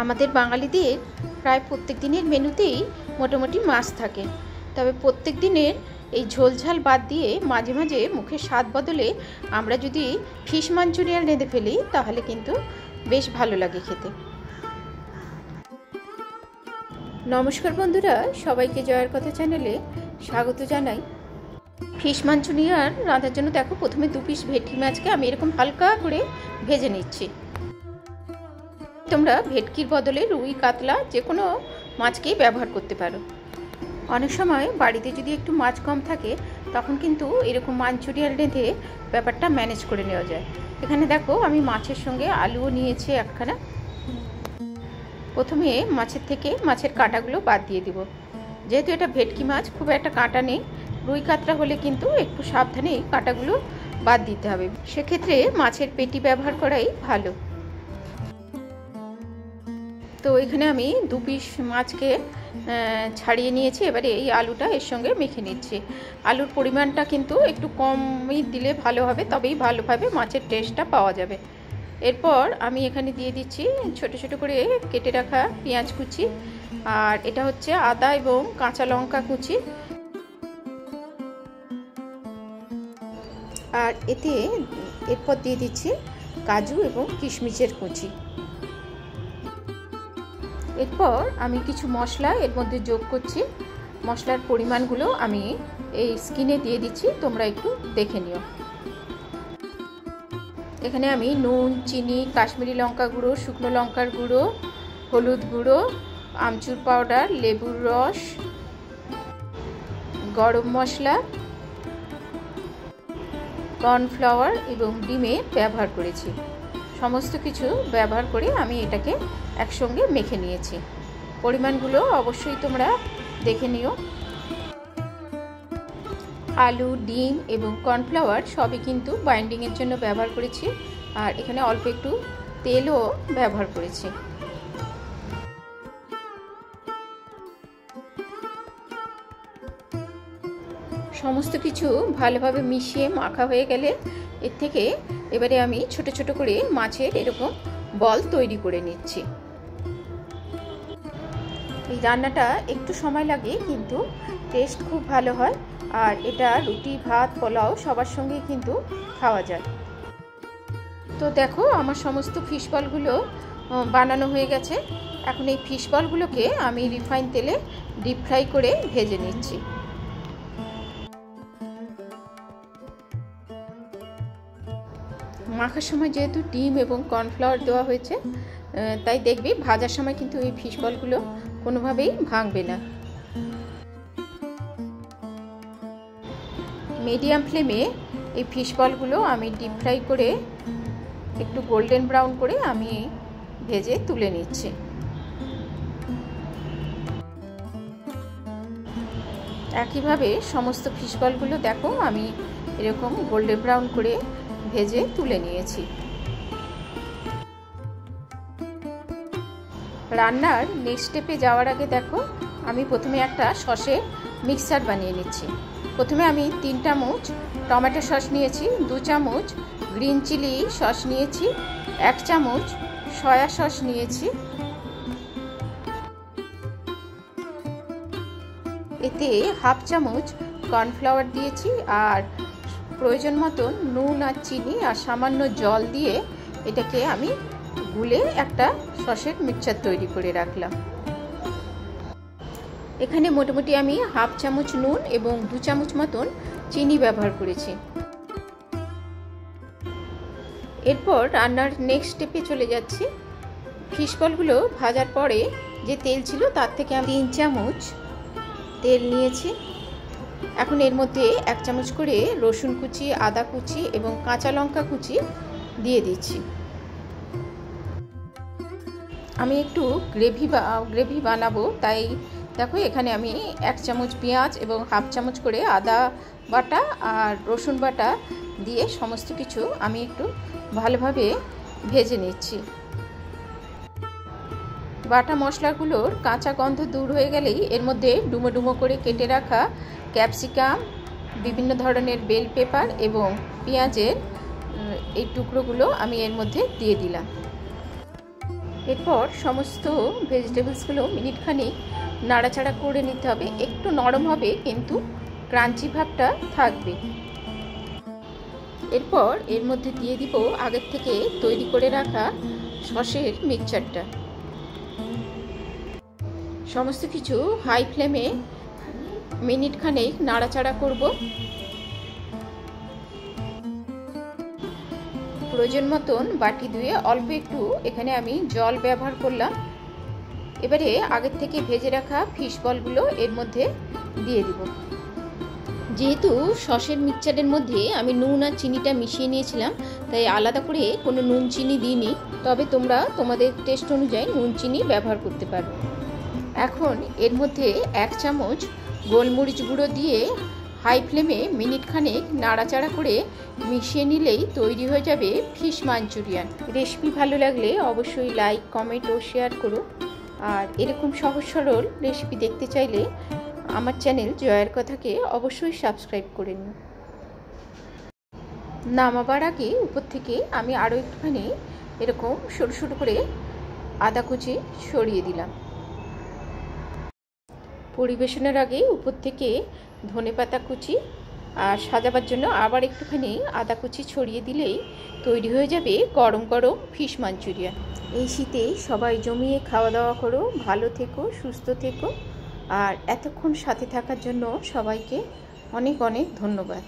আমাদের বাঙালিদের প্রায় প্রত্যেক দিনের মেনুতেই মোটামুটি মাছ থাকে, তবে প্রত্যেক দিনের এই ঝোলঝাল বাদ দিয়ে মাঝে মাঝে মুখের স্বাদ বদলে আমরা যদি ফিশ মাঞ্চুরিয়ান রেঁধে ফেলি তাহলে কিন্তু বেশ ভালো লাগে খেতে। নমস্কার বন্ধুরা, সবাইকে জয়ের কথা চ্যানেলে স্বাগত জানাই। ফিশ মাঞ্চুরিয়ান রাঁধার জন্য দেখো প্রথমে 2 পিস ভেটকি মাছকে আমি এরকম হালকা করে ভেজে নিচ্ছি। তোমরা ভেটকির বদলে রুই কাতলা যে কোনো মাছকেই ব্যবহার করতে পারো। অনেক সময় বাড়িতে যদি একটু মাছ কম থাকে তখন কিন্তু এরকম মাঞ্চুরিয়ান রেঁধে ব্যাপারটা ম্যানেজ করে নেওয়া যায়। এখানে দেখো আমি মাছের সঙ্গে আলুও নিয়েছি একখানা। প্রথমে মাছের থেকে মাছের কাঁটাগুলো বাদ দিয়ে দিব। যেহেতু এটা ভেটকি মাছ খুব একটা কাঁটা নেই, রুই কাতলা হলে কিন্তু একটু সাবধানে কাঁটাগুলো বাদ দিতে হবে, সেক্ষেত্রে মাছের পেটি ব্যবহার করাই ভালো। তো এখানে আমি 2 পিস মাছকে ছাড়িয়ে নিয়েছি। এবারে এই আলুটা এর সঙ্গে মেখে নিচ্ছি। আলুর পরিমাণটা কিন্তু একটু কমই দিলে ভালো হবে, তবেই ভালোভাবে মাছের টেস্টটা পাওয়া যাবে। এরপর আমি এখানে দিয়ে দিচ্ছি ছোট ছোট করে কেটে রাখা পেঁয়াজ কুচি, আর এটা হচ্ছে আদা এবং কাঁচা লঙ্কা কুচি, আর এরপর দিয়ে দিচ্ছি কাজু এবং কিশমিশের কুচি। এরপর আমি কিছু মশলা এর মধ্যে যোগ করছি। মশলার পরিমাণগুলো আমি এই স্ক্রিনে দিয়ে দিচ্ছি, তোমরা একটু দেখে নিও। এখানে আমি নুন, চিনি, কাশ্মীরি লঙ্কা গুঁড়ো, শুকনো লঙ্কার গুঁড়ো, হলুদ গুঁড়ো, আমচুর পাউডার, লেবুর রস, গরম মশলা, কর্নফ্লাওয়ার এবং ডিমে ব্যবহার করেছি। সমস্ত কিছু ব্যবহার করে আমি এটাকে একসঙ্গে মেখে নিয়েছি। পরিমাণগুলো অবশ্যই তোমরা দেখে নিও। আলু, ডিম এবং কর্নফ্লাওয়ার সবই কিন্তু বাইন্ডিংয়ের জন্য ব্যবহার করেছি, আর এখানে অল্প একটু তেলও ব্যবহার করেছি। সমস্ত কিছু ভালোভাবে মিশিয়ে মাখা হয়ে গেলে এর থেকে এবারে আমি ছোট ছোট করে মাছের এরকম বল তৈরি করে নিচ্ছি। এই রান্নাটা একটু সময় লাগে কিন্তু টেস্ট খুব ভালো হয়, আর এটা রুটি, ভাত, পোলাও সবার সঙ্গেই কিন্তু খাওয়া যায়। তো দেখো আমার সমস্ত ফিশ বলগুলো বানানো হয়ে গেছে। এখন এই ফিশ বলগুলোকে আমি রিফাইন তেলে ডিপ ফ্রাই করে ভেজে নিচ্ছি। মাখার সময় যেহেতু ডিম এবং কর্নফ্লাওয়ার দেওয়া হয়েছে, তাই দেখবি ভাজার সময় কিন্তু এই ফিশ বলগুলো কোনোভাবেই ভাঙবে না। মিডিয়াম ফ্লেমে এই ফিশ বলগুলো আমি ডিপ ফ্রাই করে একটু গোল্ডেন ব্রাউন করে আমি ভেজে তুলে নিচ্ছি। একইভাবে সমস্ত ফিশ বলগুলো দেখো আমি এরকম গোল্ডেন ব্রাউন করে ভেজে তুলে নিয়েছি। রান্নার নেক্সট স্টেপে যাওয়ার আগে দেখো আমি প্রথমে একটা সসের মিক্সচার বানিয়ে নিচ্ছি। প্রথমে আমি 3 চামচ টমেটো সস নিয়েছি, 2 চামচ গ্রিন চিলি সস নিয়েছি, 1 চামচ সয়া সস নিয়েছি। এতে 1/2 চামচ কর্নফ্লাওয়ার দিয়েছি, আর প্রয়োজন মতন নুন আর চিনি আর সামান্য জল দিয়ে এটাকে আমি গুলে একটা সসের মিক্সচার তৈরি করে রাখলাম। এখানে মোটামুটি আমি 1/2 চামচ নুন এবং 2 চামচ মতন চিনি ব্যবহার করেছি। এরপর রান্নার নেক্সট স্টেপে চলে যাচ্ছি। ফিশ বলগুলো ভাজার পরে যে তেল ছিল তার থেকে আমি 3 চামচ তেল নিয়েছি। এখন এর মধ্যে 1 চামচ করে রসুন কুচি, আদা কুচি এবং কাঁচা লঙ্কা কুচি দিয়ে দিচ্ছি। আমি একটু গ্রেভি বানাবো, তাই দেখো এখানে আমি 1 চামচ পেঁয়াজ এবং 1/2 চামচ করে আদা বাটা আর রসুন বাটা দিয়ে সমস্ত কিছু আমি একটু ভালোভাবে ভেজে নিচ্ছি। বাটা মশলাগুলোর কাঁচা গন্ধ দূর হয়ে গেলেই এর মধ্যে ডুমো ডুমো করে কেটে রাখা ক্যাপসিকাম, বিভিন্ন ধরনের বেল পেপার এবং পেঁয়াজের এই টুকরোগুলো আমি এর মধ্যে দিয়ে দিলাম। এরপর সমস্ত ভেজিটেবলসগুলো মিনিটখানেক নাড়াচাড়া করে নিতে হবে। একটু নরম হবে কিন্তু ক্রাঞ্চি ভাবটা থাকবে। এরপর এর মধ্যে দিয়ে দিব আগের থেকে তৈরি করে রাখা সসের মিক্সচারটা। সমস্ত কিছু হাই ফ্লেমে মিনিটখানেক নাড়াচাড়া করব। প্রয়োজন মতন বাটি ধুয়ে অল্প একটু এখানে আমি জল ব্যবহার করলাম। এবারে আগের থেকে ভেজে রাখা ফিশ বলগুলো এর মধ্যে দিয়ে দিব। যেহেতু সসের মিক্সচারের মধ্যে আমি নুন আর চিনিটা মিশিয়ে নিয়েছিলাম, তাই আলাদা করে কোনো নুন চিনি দিইনি। তবে তোমরা তোমাদের টেস্ট অনুযায়ী নুন চিনি ব্যবহার করতে পারো। এখন এর মধ্যে 1 চামচ গোলমরিচ গুঁড়ো দিয়ে হাই ফ্লেমে মিনিটখানেক নাড়াচাড়া করে মিশিয়ে নিলেই তৈরি হয়ে যাবে ফিশ মাঞ্চুরিয়ান। রেসিপি ভালো লাগলে অবশ্যই লাইক, কমেন্ট ও শেয়ার করো। আর এরকম সহজ সরল রেসিপি দেখতে চাইলে আমার চ্যানেল জয়ের কথাকে অবশ্যই সাবস্ক্রাইব করে নিন। নামাবার আগে উপর থেকে আমি আরও একটুখানি এরকম সরু সরু করে আদা কুচি ছড়িয়ে দিলাম। পরিবেশনের আগে উপর থেকে ধনেপাতা কুচি আর সাজাবার জন্য আবার একটুখানি আদা কুচি ছড়িয়ে দিলেই তৈরি হয়ে যাবে গরম গরম ফিশ মাঞ্চুরিয়ান। এই শীতে সবাই জমিয়ে খাওয়া দাওয়া করো, ভালো থেকো, সুস্থ থেকো। আর এতক্ষণ সাথে থাকার জন্য সবাইকে অনেক অনেক ধন্যবাদ।